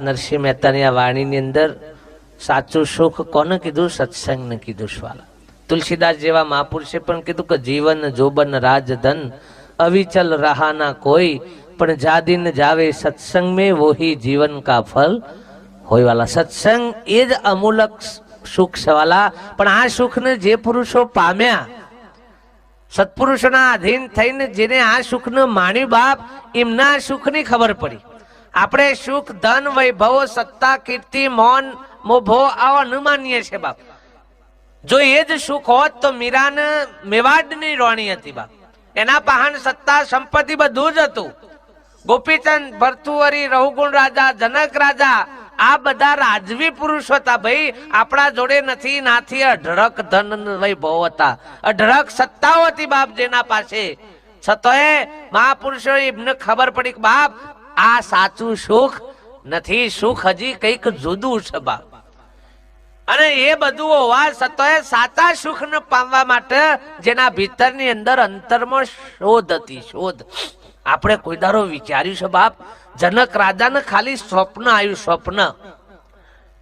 નરસિંહ મહેતાની આ વાણીની અંદર સાચું સુખ કોને કીધું? સત્સંગને કીધું સ્વાલા. તુલસીદાસ જેવા મહાપુરુષે પણ કીધું કે જીવન જોબન રાજધન અવિચલ રહાના કોઈ, પણ જા દિન જાવે સત્સંગ में वही जीवन का फल હોય વાલા. સત્સંગ એ જ અમૂલક સુખ છે વાલા. પણ આ સુખને જે પુરુષો પામ્યા, સત્પુરુષોના અધીન થઈને જેને આ સુખને માણ્યું બાપ, એમના સુખની ખબર પડી. આપણે સુખ ધન વૈભવો સત્તા કીર્તિ મૌન મોભો આવા ન માનીએ છે બાપ. જો એ જ સુખ હોત તો મીરાને મેવાડની રોણી હતી બાપ. એના પહાણ સત્તા સંપત્તિ બધું જ હતું. ગોપીચંદ, ભર્તુહરી, રઘુગુણ રાજા, જનક રાજા, આ બધા રાજવી પુરુષ હતા ભાઈ. આપણા જોડે નથી, નાથી અઢળક ધન વૈભવ હતા, અઢળક સત્તાઓ હતી બાપ જેના પાસે. છતાંય મહાપુરુષો એમને ખબર પડી કે બાપ આ સાચું સુખ નથી, સુખ હજી કઈક જુદું છે બાપ. અને એ બધું હોવા છતાંય સાચા સુખને પામવા માટે જેના ભીતરની અંદર અંતરમાં શોધ હતી, શોધ. આપણે કોઈ દારો વિચાર્યું છે બાપ? જનક રાજાને ખાલી સ્વપ્ન આવ્યું, સ્વપ્ન.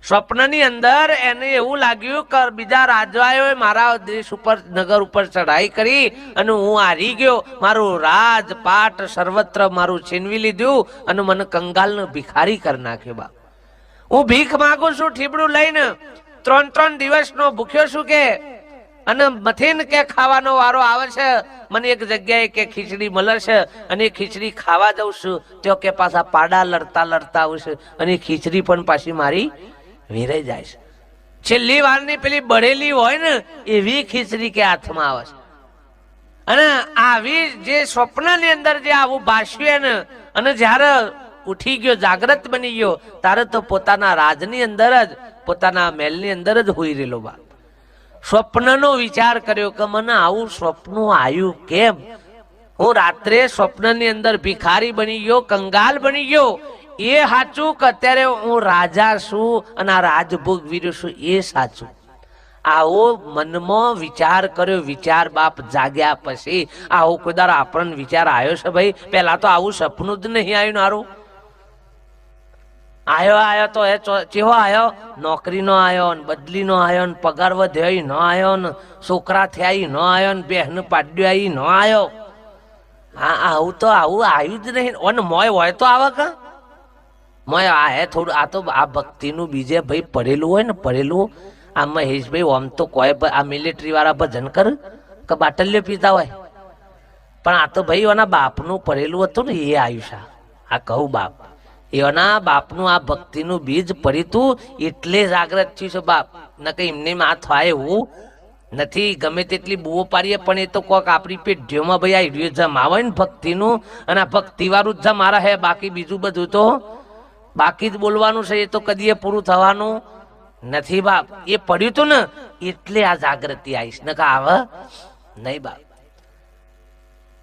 સ્વપ્નની અંદર એને એવું લાગ્યું કે બીજા રાજાઓએ મારા દેશ ઉપર, નગર ઉપર ચઢાઈ કરી અને હું હારી ગયો, મારું રાજ પાટ સર્વત્ર મારું છીનવી લીધું અને મને કંગાલનો ભિખારી કરી નાખ્યો બાપ. હું ભીખ માંગુ છું ઠીબડું લઈને, 3 દિવસનો ભૂખ્યો છું કે, અને મથીન કે ખાવાનો વારો આવે છે, મને એક જગ્યાએ કે ખીચડી મળે છે અને એ ખીચડી ખાવા જઉં છું, તો કે પાછા પાડા લડતા લડતા આવું છે અને ખીચડી પણ પાછી મારી વેરાઈ જાય છે. છેલ્લી વારની પેલી બળેલી હોય ને એવી ખીચડી કે હાથમાં આવે છે. અને આવી જે સ્વપ્નની અંદર જે આવું ભાષ્યું ને, અને જ્યારે ઉઠી ગયો, જાગ્રત બની ગયો, ત્યારે તો પોતાના રાજની અંદર જ, પોતાના મહેલની અંદર જ હોઈ રહેલો બાપ. સ્વપ્નનો વિચાર કર્યો કે મને આવું સ્વપ્ન આવ્યું કેમ? હું રાત્રે સ્વપ્નની અંદર ભિખારી બની ગયો, કંગાલ બની ગયો. એ સાચું કે અત્યારે હું રાજા છું અને આ રાજભોગ વીર્યો છું એ સાચું? આવો મનમાં વિચાર કર્યો. વિચાર બાપ જાગ્યા પછી આવો કોઈ દાડો આપણને વિચાર આવ્યો છે ભાઈ? પેલા તો આવું સપનું જ નહીં આવ્યું નારું. આયો તો એ ચેવો આયો? નોકરીનો આયો, બદલીનો આયો, પગાર વધ્યો ન આયો, છોકરા થયા ન આયો, બહેન પાડ્યો ન આયો. હા, આવું તો આવું આવ્યું જ નહીં. અને મોય હોય તો આવે કા? મોય આ થોડું, આ તો આ ભક્તિનું બીજે ભાઈ પડેલું હોય ને, પડેલું. આ મહેશભાઈ આમ તો કોઈ આ મિલિટરી વાળા ભજન કર કે બાટલીઓ પીતા હોય, પણ આ તો ભાઈ એના બાપનું પડેલું હતું ને એ આવ્યું છે. આ કહું બાપ, એના બાપનું આ ભક્તિનું બીજ પડ્યું એટલે જાગ્રત થયું છે બાપ. ન કે એમને આ થાય એવું નથી. ગમે તેટલી બુઓ પાડીએ પણ એ તો કોક આપણી પેઢીઓમાં ભાઈ આ હિડિયો જમાવે ને ભક્તિનું, અને આ ભક્તિ વાળું જ મારા હે. બાકી બીજું બધું તો બાકી જ બોલવાનું છે, એ તો કદી એ પૂરું થવાનું નથી બાપ. એ પડ્યું હતું ને એટલે આ જાગૃતિ આવીશ, ન કે આવે નહીં બાપ.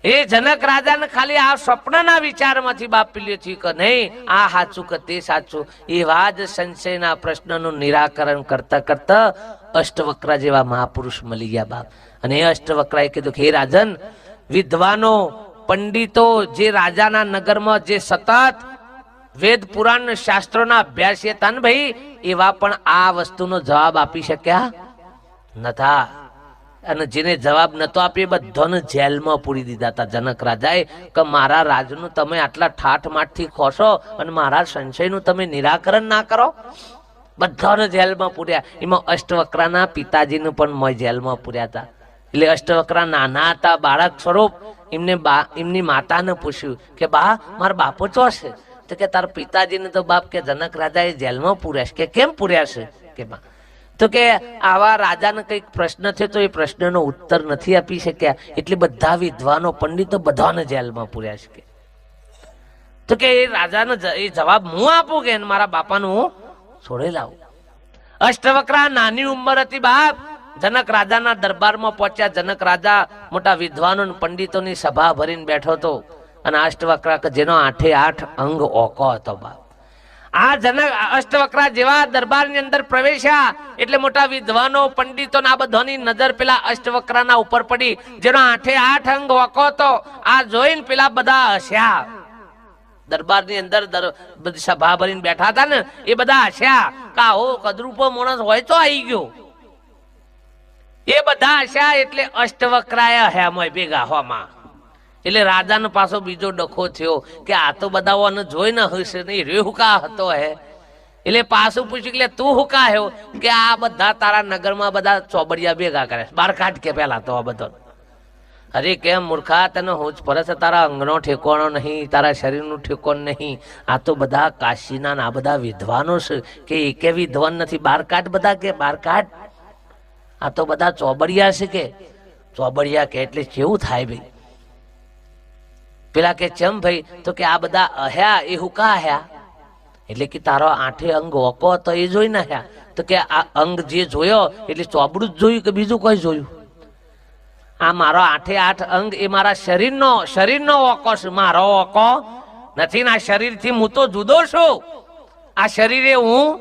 એ જનક રાજાને ખાલી આ સ્વપ્નના વિચારમાંથી બાપ પીલ્યો થયું કે નહીં આ સાચું કે તે સાચું. એવા જ સંશયના પ્રશ્નનું નિરાકરણ કરતા કરતા અષ્ટવક્રા જેવા મહાપુરુષ મળી ગયા બાપ. અને એ અષ્ટવક્રાએ કીધું કે હે રાજન, વિદ્વાનો પંડિતો જે રાજાના નગરમાં જે સતત વેદ પુરાણ શાસ્ત્રોના અભ્યાસ હતા ને ભાઈ, એવા પણ આ વસ્તુનો જવાબ આપી શક્યા નતા. અને જેને જવાબ નતો આપ્યો બધાને જેલમાં પૂરી દીધા હતા જનક રાજાએ કે મારા રાજનું તમે આટલા ઠાઠમાઠથી ખોશો અને મારા સંશયનું તમે નિરાકરણ ના કરો. બધાને જેલમાં પૂર્યા. એમાં અષ્ટવક્રાના પિતાજીને પણ મોય જેલમાં પૂર્યા હતા. એટલે અષ્ટવક્રા નાના હતા, બાળક સ્વરૂપ. એમની માતાને પૂછ્યું કે બા મારા બાપો ચો છે? તો કે તારા પિતાજીને તો બાપ કે જનક રાજાએ જેલમાં પૂર્યા છે. કે કેમ પૂર્યા છે? કે બા તો કે આવા રાજાને કઈક પ્રશ્ન થયો તો એ પ્રશ્નનો ઉત્તર નથી આપી શક્યા, એટલે બધા વિદ્વાનો પંડિતો બધાને જેલમાં પૂર્યા છે. તો કે એ રાજાનો એ જવાબ હું આપું કે મારા બાપાનું હું છોડી લાવું? અષ્ટવક્રા નાની ઉંમર હતી બાપ. જનક રાજાના દરબારમાં પહોંચ્યા. જનક રાજા મોટા વિદ્વાનો પંડિતોની સભા ભરીને બેઠો હતો. અને અષ્ટવક્રા જેનો 8 અંગ ઓકો હતો બાપ. આ જનક અષ્ટવક્રા જેવા દરબારની અંદર પ્રવેશ્યા એટલે મોટા વિદ્વાનો પંડિતો ના બધાની નજર પેલા અષ્ટવક્રાના ઉપર પડી, જેનો 8 અંગ ઓકો હતો. આ જોઈને પેલા બધા હસ્યા. દરબારની અંદર બધી સભા ભરીને બેઠા હતા ને એ બધા હસ્યા કે આવો કદરૂપો માણસ હોય તો આવી ગયો. એ બધા હસ્યા એટલે અષ્ટવક્રાય હ્યામય ભેગા હોમાં. એટલે રાજાનો પાછો બીજો ડખો થયો કે આ તો બધા જોઈ ન હશે નહીં રે હુકા હતો હે. એટલે પાછું પૂછ્યું કે તું હુકા હ્યો કે આ બધા તારા નગરમાં બધા ચોબડિયા ભેગા કરે બાર કાઢ કે પેલા તો આ બધો. અરે કેમ મૂર્ખા તને હું જ પરસ તારા અંગનો ઠેકોણો નહીં તારા શરીરનું ઠેકોણ નહીં. આ તો બધા કાશીના આ બધા વિદ્વાનો છે કે એકે વિદ્વાન નથી. બાર કાઢ બધા કે બાર કાઢ. આ તો બધા ચોબડિયા છે કે ચોબડિયા કે એટલે કેવું થાય ભાઈ. પેલા કે ચમ ભાઈ તો કે આ બધા અહ્યા એ હુકા હ્યા એટલે કે તારો આઠે અંગ ઓકો તો એ જોઈ ના હ્યા. તો કે આ અંગ જે જોયો એટલે ચોબડું જ જોયું કે બીજું કોઈ જોયું. આ મારો આઠે આઠ અંગ એ મારા શરીરનો ઓકો છે. મારો ઓકો નથી. આ શરીરથી હું તો જુદો છું. આ શરીરે હું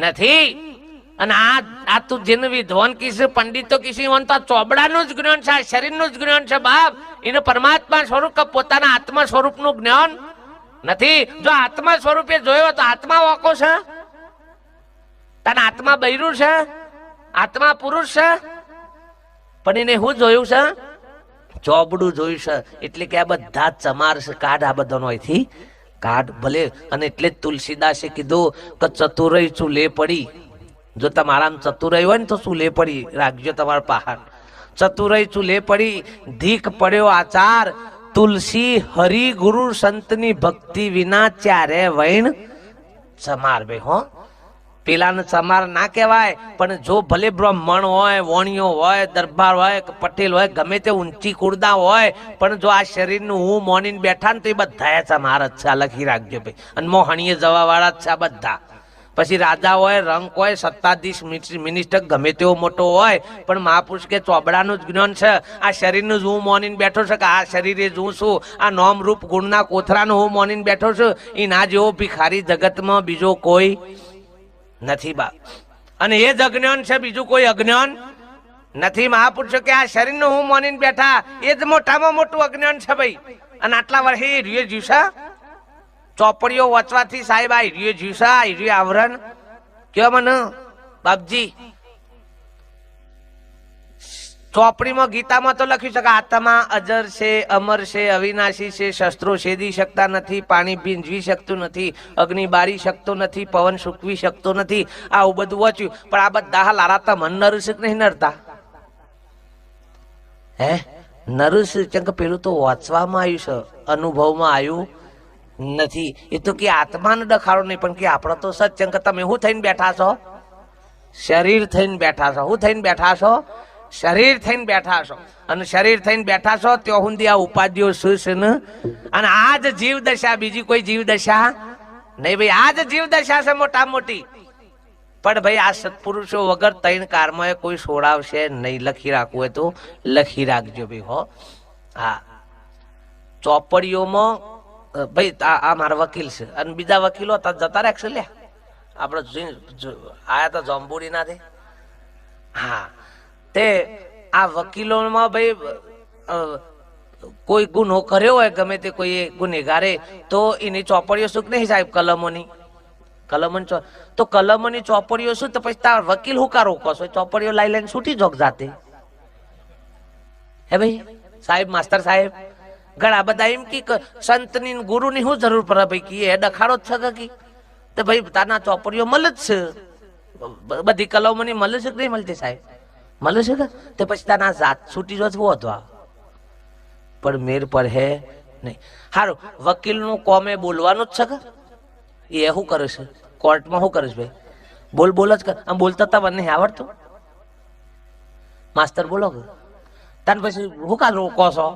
નથી. અને આ તું જેને વિદ્વાન કીશ પંડિતો કીશ તો આ ચોબડાનું જ જ્ઞાન છે. આ શરીરનું જ જ્ઞાન છે બાપ. એને પરમાત્મા સ્વરૂપ કે પોતાના આત્મા સ્વરૂપનું જ્ઞાન નથી. જો આત્મા સ્વરૂપે જોયો તો આત્મા ઓકો છે. તને આત્મા બૈરું છે. આત્મા પુરુષ છે. પણ એને શું જોયું છે? ચોબડું જોયું છે. એટલે કે આ બધા ચમાર છે. કાઢ આ બધાનો અહીંથી કાઢ ભલે. અને એટલે જ તુલસીદાસે કીધું કે ચતુરઈ ચૂલે પડી. જો તમારા ચતુરઈ હોય ને તો ચૂલે પડી રાખજો તમારા પહાડ. ચતુરઈ ચૂલે પડી ધીક પડ્યો આચાર. તુલસી હરિ ગુરુ સંતની ભક્તિ વિના ચારે વૈણ ચમાર બે. હો પેલાને ચમાર ના કહેવાય પણ જો ભલે બ્રાહ્મણ હોય વણિયો હોય દરબાર હોય પટેલ હોય ગમે તે ઊંચી કુર્દા હોય પણ જો આ શરીરનું હું મોનીને બેઠા ને તો એ બધા ચમાર જ છે. લખી રાખજો ભાઈ. અને મોહણીએ જવા વાળા જ છે આ બધા. પછી રાજા હોય રંક હોય સત્તાધીશ મિનિસ્ટર ગમે તેવો મોટો હોય પણ મહાપુરુષ કે ચોબડાનું જ જ્ઞાન છે. આ શરીરનું જ હું મોનીને બેઠો છે કે આ શરીરે જ હું છું. આ નામ રૂપ ગુણના કોથરાનું હું મોનીને બેઠો છું. એ ના જેવો ભિખારી જગતમાં બીજો કોઈ નથી બા. અને એ જ અજ્ઞાન છે. બીજું કોઈ અજ્ઞાન નથી. મહાપુરુષો કે આ શરીરનું હું મોનીને બેઠા એ જ મોટામાં મોટું અજ્ઞાન છે ભાઈ. અને આટલા વર્ષે એ રીએ જીવશે. ચોપડીઓ વાંચવાથી સાહેબ આ હીરિયો જીવસા હીરિયો આવરણ કેવો મને બાપજી. ચોપડીમાં ગીતામાં તો લખ્યું છે કે આત્મા અજર છે અમર છે અવિનાશી છે. શસ્ત્રો છેદી શકતા નથી. પાણી ભીંજવી શકતું નથી. અગ્નિ બાળી શકતો નથી. પવન સૂકવી શકતો નથી. આવું બધું વાંચ્યું પણ આ બધા લારાતા મન નરુષ નહીં નરતા હે નરુષ ચંક પેલું તો વાંચવામાં આવ્યું છે અનુભવમાં આવ્યું નથી. એ તો કે આત્માનો ડખાડો નહીં પણ કે આપણો તો સત્સંગ તમે શું થઈને બેઠા છો? શરીર થઈને બેઠા છો. શું થઈને બેઠા છો? શરીર થઈને બેઠા છો. અને શરીર થઈને બેઠા છો ત્યાં સુધી આ ઉપાધિઓ શું છે ને. અને આ જ જીવ દશા બીજી કોઈ જીવ દશા નહીં ભાઈ. આ જ જીવ દશા છે મોટા મોટી. પણ ભાઈ આ સત્પુરુષો વગર ત્રણ કારમાં કોઈ છોડાવશે નહીં. લખી રાખવું હોય તો લખી રાખજો ભાઈ. હો હા ચોપડીઓમાં ભાઈ આ મારા વકીલ છે અને બીજા વકીલો જતા રાખશે. લે આપડે આયા તો જંબુડી ના દે. હા તે આ વકીલોમાં ભાઈ કોઈ ગુનો કર્યો હોય ગમે તે કોઈ ગુનેગારે તો એની ચોપડીઓ શું નહીં સાહેબ કલમોની તો કલમોની ચોપડીઓ શું તો પછી તાર વકીલ હું કા રોકો છો? ચોપડીઓ લાઈ લઈને છૂટી જોક જાતે હે ભાઈ. સાહેબ માસ્તર સાહેબ ઘણા બધા એમ કે સંતની ગુરુની શું જરૂર પડે ભાઈ કે એ ડખાડો જ છે કે તો ભાઈ તારના ચોપડીઓ મળે જ છે. બધી કલમોની મળે છે કે નહીં મળતી સાહેબ? મળે છે કે તે પછી તારના જાત છૂટી જો હતો પણ મેર પર હે નહીં. સારું વકીલનું કોમે બોલવાનું જ છે કે એ શું કરે છે? કોર્ટમાં શું કરે છે ભાઈ? બોલ જ કર. આમ બોલતા તા મને આવડતું માસ્તર બોલો કે તાન પછી શું કાલ રોકો છો?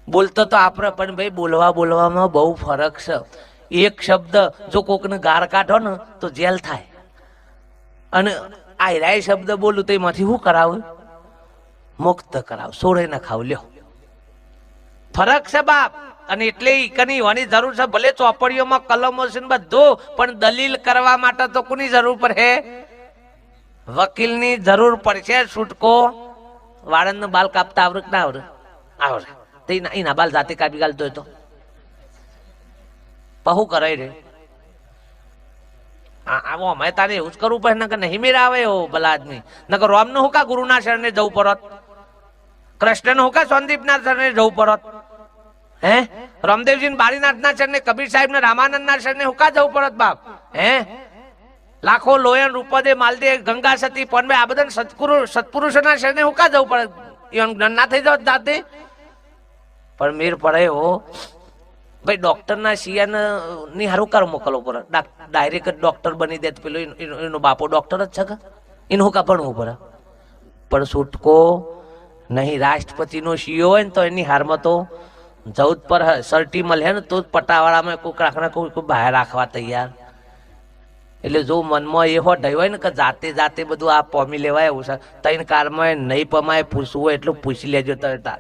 બોલતો તો આપણે પણ ભાઈ બોલવામાં બહુ ફરક છે. એક શબ્દ જો કોકને ગાર કાઢો ને તો જેલ થાય. અને આ શબ્દ બોલું તો એમાંથી શું કરાવું? મુક્ત કરાવ. સોળે ના ખાવ લ્યો. ફરક છે બાપ. અને એટલે કની હોવાની જરૂર છે. ભલે ચોપડીઓમાં કલમો છે ને બધું પણ દલીલ કરવા માટે તો કોની જરૂર પડે? વકીલની જરૂર પડશે. છૂટકો વાળંદ બાલ કાપતા આવડે ના આવડે? આવડે. તે એના બાલ જાતે કાપી ગાલતો હતો પહુ કરાય રે આવો અમે તારે એવું જ કરવું પડે નકર નહીં મેરા આવે એવો ભલા આદમી નકર રોમ નું હું કા ગુરુના શરણે જવું પડત કૃષ્ણ નું હું કા સંદીપના શરણે જવું પડત હે રામદેવજી બારીનાથના શરણે કબીર સાહેબ ને રામાનંદના શરણે હું કા જવું પડત બાપ હે લાખો લોયન રૂપદે માલદે ગંગા સતી પણ આ બધા સત્પુરુષોના શરણે હું કા જવું પડે જ્ઞાન ના થઈ જાવ જાતે પણ મેર પડે હો ભાઈ ડોક્ટર ના શિયાને ની હારું કાર મોકલવો પડે ડાયરેક્ટ જ ડોક્ટર બની દે પેલો એનો બાપો ડોક્ટર જ છે કે એનું કા ભણવું પડે પણ છૂટકો નહીં રાષ્ટ્રપતિનો શિયો હોય ને તો એની હારમાં તો 14 પર સર્ટી મળે ને તો જ પટાવાળામાં કોઈ રાખના કોઈ બહાર રાખવા તૈયાર એટલે જો મનમાં એ હોય ને કે જાતે જાતે બધું આ પોમી લેવાય એવું છે તૈન કારમાં નહીં પમાય પૂછવું હોય એટલું પૂછી લેજો તાર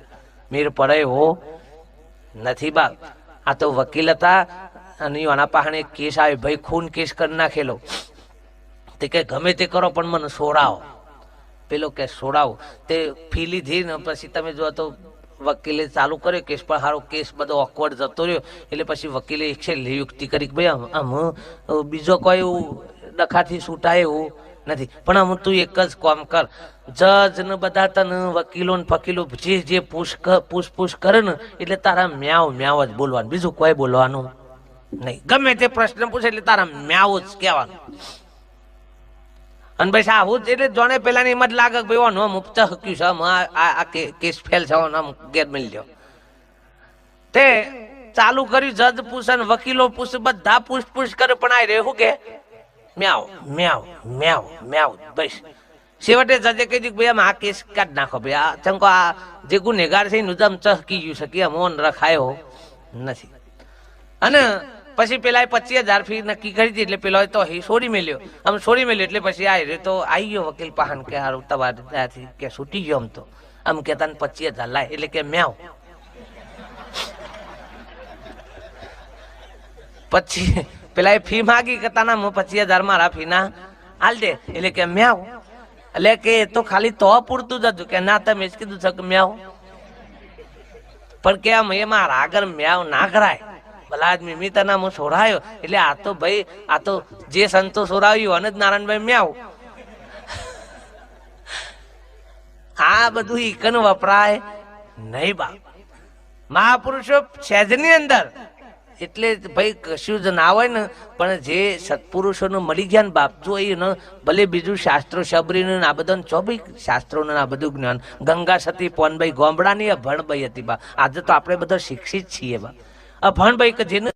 મેર પડે હો નથી બાપ આ તો વકીલ હતા અને આના પાસે એક કેસ આવ્યો ભાઈ ખૂન કેસ કરી નાખેલો તે કે ગમે તે કરો પણ મને છોડાવો પેલો કે છોડાવો તે ફી લીધી ને પછી તમે જો તો વકીલે ચાલુ કર્યો કેસ પણ સારો કેસ બધો ઓકવર્ડ જતો રહ્યો એટલે પછી વકીલે એક છે યુક્તિ કરી કે ભાઈ આમ બીજો કોઈ એવું ડખાથી છૂટાય એવું નથી પણ આમ તું એક જ કામ કર જજ ને બધા તને વકીલો ને ફકીલો જે પૂછ કરે ને એટલે તારા મ્યાવ મ્યાવ જ બોલવાનું બીજું કોઈ બોલવાનું નહીં ગમે તે પ્રશ્ન પૂછે એટલે તારા મ્યાવ જ કહેવાનું અને ભાઈ આવું જ એટલે જોણે પેલા એમ જ લાગે ભાઈ મુફત હક્યું છે આ કેસ ફેલ છે ગેર મળી લ્યો તે ચાલુ કર્યું જજ પૂછે ને વકીલો પૂછે બધા પૂછ કરે પણ આ રેવું કે મ્યાવ મ્યાવ મ્યાવ મ્યાવ બસ છેવટે જજે કહી દીધું ભાઈ આમ આ કેસ કાઢ નાખો ભાઈ આ ચંકો આ જે ગુનેગાર છે એનું જમ ચહકી ગયું છે કે મોન રખાયો નથી અને પછી પેલા 25,000 ફી નક્કી કરી હતી એટલે પેલો તો છોડી મેલ્યો આમ છોડી મેલ્યો એટલે પછી આ તો આવી ગયો વકીલ પાહન કે હારું તમારે ત્યાંથી કે છૂટી ગયો આમ તો આમ કે તને 25,000 લાય એટલે કે મ્યાવ પછી પેલા ફી માગી કે તાના 25,000 મારા ફી ના હાલ દે એટલે કે મ્યાવ એટલે કે તો ખાલી તો પૂરતું જ હતું કે ના તમે જ કીધું છે કે મ્યાવ પણ કે આમ એ મારા આગળ મ્યાવ ના કરાય ભલા આદમી મી તને હું છોડાયો એટલે આ તો ભાઈ આ તો જે સંતો છોડાવ્યું અને જ નારાયણભાઈ મ્યાવ આ બધું ઈકન વપરાય નહીં બાપ મહાપુરુષો સહેજની અંદર એટલે ભાઈ કશું જ ના હોય ને પણ જે સત્પુરુષોને મળી ગયા ને બાપ જો એ ભલે બીજું શાસ્ત્રો શબરીનું આ બધા છો ભાઈ શાસ્ત્રોનું આ બધું જ્ઞાન ગંગા સતી પોનભાઈ ગોમડાની અભણભાઈ હતી બા આજે તો આપણે બધા શિક્ષિત છીએ બા અભણભાઈ કે જેને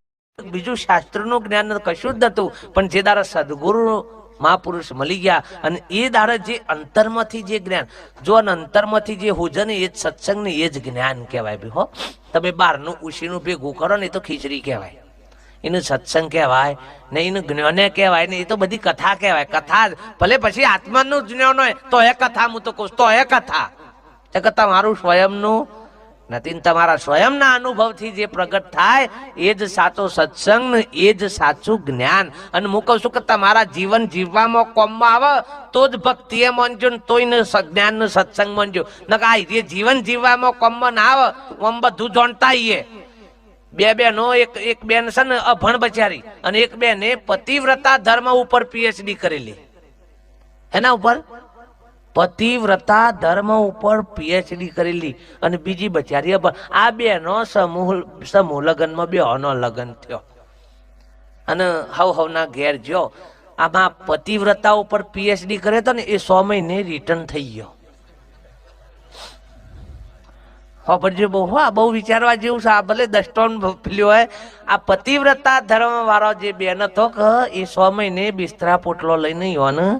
બીજું શાસ્ત્રનું જ્ઞાન કશું જ નતું પણ જે દારા સદગુરુ મહાપુરુષ મળી ગયા અને એ દારા જે અંતરમાંથી જે જ્ઞાન જો અંતરમાંથી જે હોજે ને એ જ સત્સંગ ને એ જ જ્ઞાન કહેવાય ભાઈ હો તમે બહારનું ઉશીનું ભેગું કરો ને એ તો ખીચડી કહેવાય એનું સત્સંગ કહેવાય ને એનું જ્ઞાને કહેવાય ને એ તો બધી કથા કહેવાય કથા ભલે પછી આત્માનું જ્ઞાન હોય તો એ કથા હું તો કહું તો એ કથા તમારું સ્વયંનું નથી તમારા સ્વયંના અનુભવથી જે પ્રગટ થાય એ જ સાચો સત્સંગ ને એ જ સાચું જ્ઞાન અને હું કહું છું કે તમારા જીવન જીવવામાં કોમમાં આવે તો જ ભક્તિ એ માનજો ને તોય જ્ઞાન નું સત્સંગ માનજો નકા એ જીવન જીવવામાં કોમમાં ના આવે આમ બધું જાણતા આવીએ બે બેનો એક બેન છે ને અભણ બચારી અને એક બેને પતિવ્રતા ધર્મ ઉપર પીએચડી કરેલી એના ઉપર પતિવ્રતા ધર્મ ઉપર પીએચડી કરેલી અને બીજી બચારી આ બેનો સમૂહ લગ્નમાં બેનો લગ્ન થયો અને હવના ઘેર જ્યો આમાં પતિવ્રતા ઉપર પીએચડી કરે તો ને એ 100 મહિને રિટર્ન થઈ ગયો બહુ વિચારવા જેવું છે આ ભલે 10 ટન પીલ્યો હોય આ પતિવ્રતા ધર્મ વાળો જે બેન હતો કે એ 100 મહિને બિસ્તરા પોટલો લઈને યોને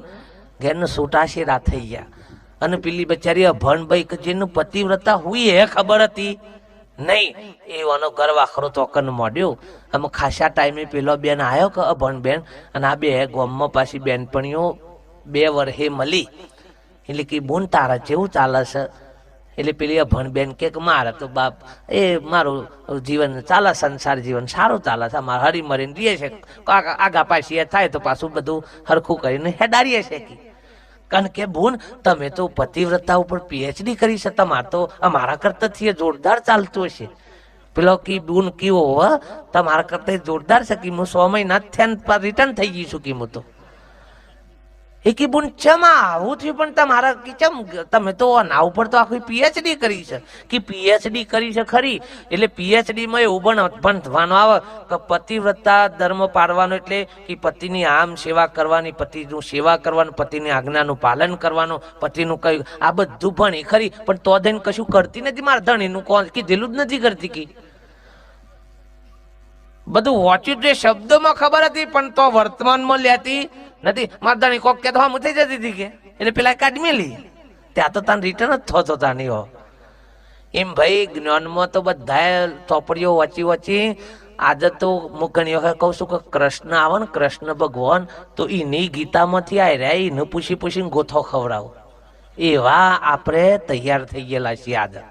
ઘેરને છૂટાશેરા થઈ ગયા અને પેલી બચારી અભણભાઈ કે જેનું પતિવ્રતા હોય એ ખબર હતી નહીં એવાનો ગરવાખરો તોકન મોડ્યો આમ ખાસા ટાઈમે પેલો બેન આવ્યો કે અભણ બેન અને આ બે ગામમાં પાછી બેનપણીઓ 2 વર્ષે મળી એટલે કે બોન તારા જેવું ચાલે છે એટલે પેલી અભણ બેન કે મારે તો બાપ એ મારું જીવન ચાલે સંસાર જીવન સારું ચાલે છે મારે હરી મરીને રહીએ છે આગા પાછી થાય તો પાછું બધું હરખું કરીને હેડારીએ છે કારણ કે બોન તમે તો પતિવ્રતા ઉપર પીએચડી કરી છે, તમારે તો અમારા કરતાથી જોરદાર ચાલતું હશે. પેલો કી બોન કીવો હોવા તમારા કરતા જોરદાર છે કે હું 6 મહિના થયા રિટર્ન થઈ ગઈ છું કે હું તો એ કી બોન ચમા આવું થયું પણ તમારા કે ચમ તમે તો ના ઉપર તો આખી પીએચડી કરી છે કે પીએચડી કરી છે ખરી, એટલે પીએચડી માં એવું ભણવાનું આવે કે પતિવ્રતા ધર્મ પાળવાનો એટલે કે પતિની આમ સેવા કરવાની, પતિનું સેવા કરવાનું, પતિની આજ્ઞાનું પાલન કરવાનું, પતિનું કયું આ બધું ભણી ખરી પણ તો દઈને કશું કરતી નથી. મારા ધણીનું કોણ કીધેલું જ નથી કરતી કે બધું વાંચ્યું જે શબ્દોમાં ખબર હતી પણ તો વર્તમાનમાં લેતી નથી. મારા ધણી કોક કે તો હમ થઈ જતી હતી કે એટલે પેલા કાઢી મેલી ત્યાં તો તાન રિટર્ન જ થતો તાની હો. એમ ભાઈ જ્ઞાનમાં તો બધા ચોપડીઓ વાંચી વાંચી આજે તો હું ઘણી વખત કહું છું કે કૃષ્ણ આવે ને કૃષ્ણ ભગવાન તો એની ગીતામાંથી આવી રહ્યા એને પૂછી પૂછીને ગોથો ખવડાવો એવા આપણે તૈયાર થઈ ગયેલા છીએ. આજે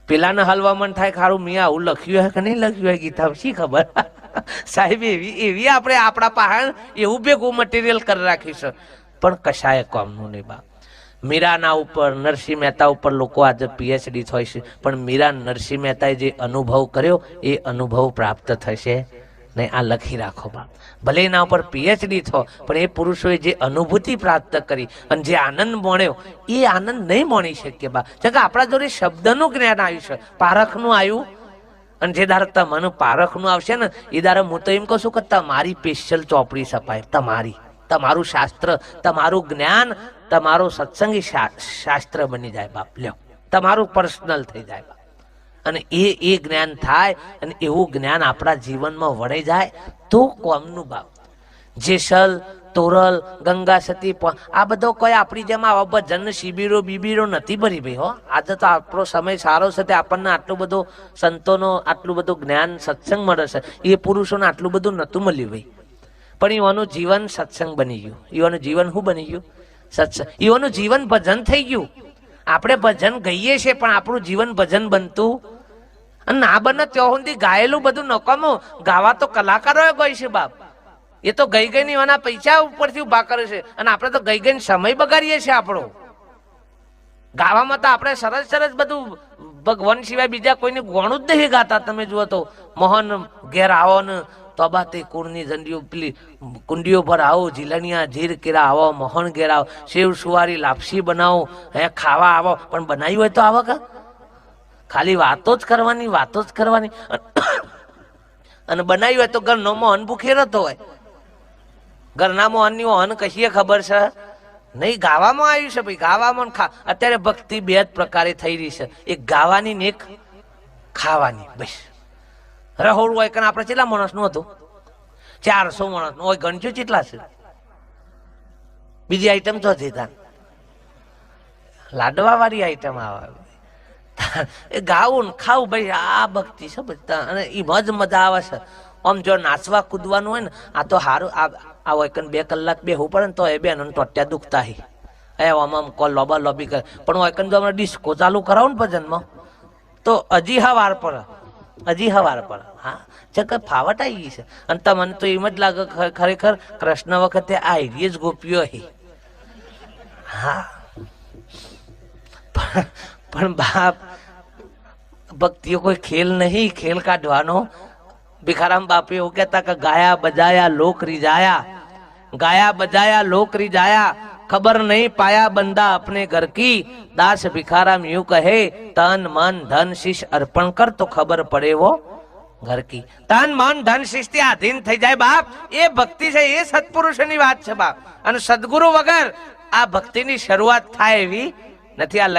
પેલાને હલવા મન થાય ખારું મિયા આવું લખ્યું હોય કે નહીં લખ્યું હોય ગીતા શી ખબર સાહેબ. એવી આપણે આપણા પાસે એવું ભેગું મટીરિયલ કરી રાખીશું પણ કશાય કામનું નહીં. બા મીરાના ઉપર નરસિંહ મહેતા ઉપર લોકો આજે પીએચડી થાય છે પણ મીરા નરસિંહ મહેતાએ જે અનુભવ કર્યો એ અનુભવ પ્રાપ્ત થશે નહીં. આ લખી રાખો બા. ભલે એના ઉપર પીએચડી થો પણ એ પુરુષોએ જે અનુભૂતિ પ્રાપ્ત કરી અને જે આનંદ માણ્યો એ આનંદ નહીં માણી શકીએ બા. કારણ કે આપણા જોડે શબ્દનું જ્ઞાન આવ્યું છે, પારખનું આવ્યું. અને જે દારે તમારું પારખનું આવશે ને એ દારે હું તો એમ કહું છું કે તમારી સ્પેશિયલ ચોપડી છપાય, તમારું શાસ્ત્ર, તમારું જ્ઞાન, તમારું સત્સંગી શાસ્ત્ર બની જાય બાપ. લ્યો તમારું પર્સનલ થઈ જાય બાપ. અને એ જ્ઞાન થાય અને એવું જ્ઞાન આપણા જીવનમાં વળે જાય તો કોમનું બાપ. જેસલ તોરલ ગંગા સતી આ બધો કોઈ આપણી જેમ આવા ભજન શિબિરો બીબીરો નથી ભરી ભાઈ હો. આજે તો આપણો સમય સારો છે તે આપણને આટલું બધું સંતોનો આટલું બધું જ્ઞાન સત્સંગ મળે છે. એ પુરુષોને આટલું બધું નહોતું મળ્યું ભાઈ પણ એવાનું જીવન સત્સંગ બની ગયું. એવાનું જીવન શું બની ગયું? સત્સંગ. એવાનું જીવન ભજન થઈ ગયું. આપણે ભજન ગઈએ છીએ પણ આપણું જીવન ભજન બનતું અને ના બને ત્યાં સુધી ગાયેલું બધું નકામું. ગાવા તો કલાકારોએ ગઈ છે બાપ. એ તો ગઈ ગઈ ની એના પૈસા ઉપરથી ઉભા કરે છે અને આપણે તો ગઈ ગઈને સમય બગાડીએ છીએ આપણો. ગાવામાં તો આપણે સરસ સરસ બધું ભગવાન સિવાય બીજા કોઈને ગોણું જ નહીં ગાતા. તમે જુઓ તો મોહન ઘેર આવો ને તોબા તે કુળની ઝંડીઓ પેલી કુંડીઓ પર આવો, જીલણિયા જીર કેરા આવો, મોહન ઘેર આવો, સેવ સુવારી લાપસી બનાવો, હે ખાવા આવો. પણ બનાવ્યું હોય તો આવો કે ખાલી વાતો જ કરવાની અને બનાવ્યું હોય તો ઘરનો મોહન ભૂખે રહેતો હોય. ઘરના મોહનની મોહન કશીએ ખબર છે નહીં. ગાવામાં આવ્યું છે ભાઈ. ગાવામાં અત્યારે ભક્તિ બે જ પ્રકારે થઈ રહી છે, એક ગાવાની ને એક ખાવાની. બસ રહોડું હોય કે આપણે કેટલા માણસનું હતું? 400 માણસનું હોય. ગણજો કેટલા છે? બીજી આઈટમ તો હતી ત્યાં લાડવા વાળી આઈટમ આવે. એ ગાવું ને ખાવું ભાઈ આ ભક્તિ છે બધા. અને એ મજા આવે છે. આમ જો નાચવા કૂદવાનું હોય ને આ તો સારું. આ હોય 2 કલાક બેહવું પડે ને તો એ બેન ટોટ્યા દુખતા હી આમ કોલ લોબા લોબી કરે. પણ હોય જો આપણે ડિસ્કો ચાલુ કરાવું ને ભજનમાં તો હજી હવાર પર હા ચક ફાવટ આવી ગઈ છે. અને તમને તો એમ જ લાગે ખરેખર કૃષ્ણ વખતે આ જ ગોપીઓ હી. હા પણ બાપ ભક્તિઓ કોઈ ખેલ નહીં, ખેલ કાઢવાનો. ભિખારામ બાપે એવું કહેતા કે ગાયા બજાયા લોક रिजाया खबर नहीं पाया बंदा अपने घर की. दास भिखाराम यूं कहे तन मन धन शीश अर्पण कर तो खबर પડે वो घर की. તન મન ધન શિષ્ટ થી આધીન થઈ જાય બાપ. એ ભક્તિ છે, એ સત્પુરુષની વાત છે બાપ. અને સદગુરુ વગર આ ભક્તિની શરૂઆત થાય એવી નથી. આ